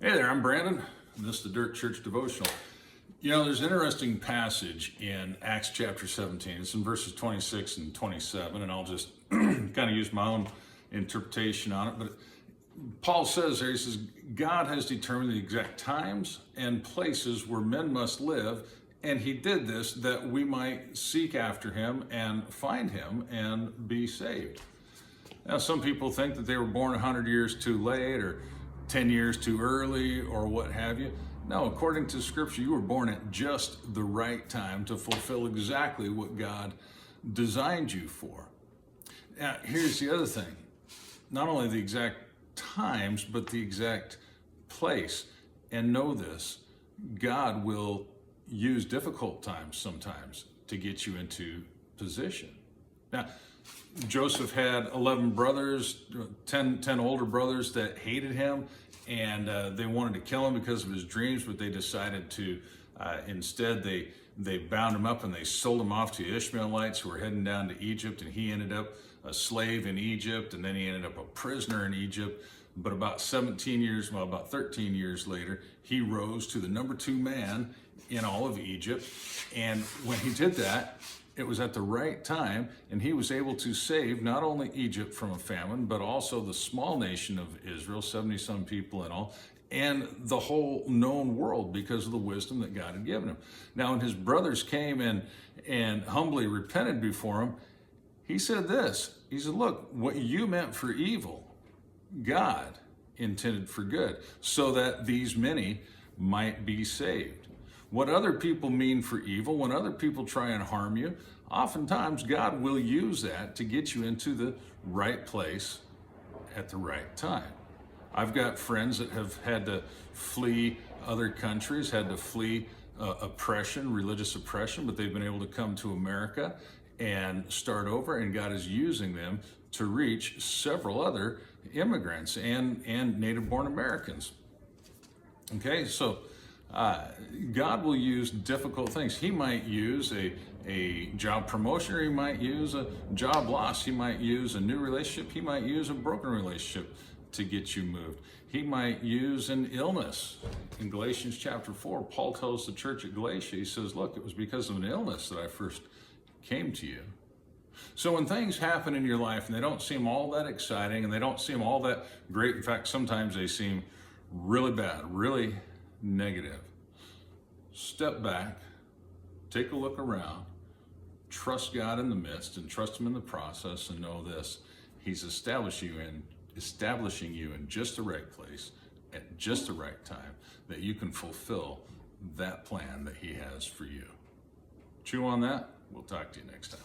Hey there, I'm Brandon, and this is the Dirt Church Devotional. You know, there's an interesting passage in Acts chapter 17. It's in verses 26 and 27, and I'll just kind of use my own interpretation on it. But Paul says there, he says, God has determined the exact times and places where men must live, and he did this that we might seek after him and find him and be saved. Now, some people think that they were born 100 years too late or 10 years too early or what have you. No, according to Scripture, you were born at just the right time to fulfill exactly what God designed you for. Now, here's the other thing. Not only the exact times, but the exact place. And know this, God will use difficult times sometimes to get you into position. Now, Joseph had 11 brothers, 10 older brothers that hated him, and they wanted to kill him because of his dreams, but they decided to, instead, they bound him up and they sold him off to Ishmaelites who were heading down to Egypt, and he ended up a slave in Egypt, and then he ended up a prisoner in Egypt. But about 13 years later, he rose to the number 2 man in all of Egypt, and when he did that, it was at the right time, and he was able to save not only Egypt from a famine, but also the small nation of Israel, 70-some people in all, and the whole known world because of the wisdom that God had given him. Now, when his brothers came and humbly repented before him, he said this. He said, look, what you meant for evil, God intended for good, so that these many might be saved. What other people mean for evil, when other people try and harm you, oftentimes God will use that to get you into the right place at the right time. I've got friends that have had to flee other countries, had to flee oppression, religious oppression, but they've been able to come to America and start over, and God is using them to reach several other immigrants and native-born Americans. Okay, so God will use difficult things. He might use a job promotion, or he might use a job loss. He might use a new relationship. He might use a broken relationship to get you moved. He might use an illness. In Galatians chapter 4, Paul tells the church at Galatia, he says, look, it was because of an illness that I first came to you. So when things happen in your life and they don't seem all that exciting and they don't seem all that great, in fact, sometimes they seem really bad, really negative, step back, take a look around, trust God in the midst and trust him in the process, and know this, he's establishing you in just the right place at just the right time, that you can fulfill that plan that he has for you. Chew on that. We'll talk to you next time.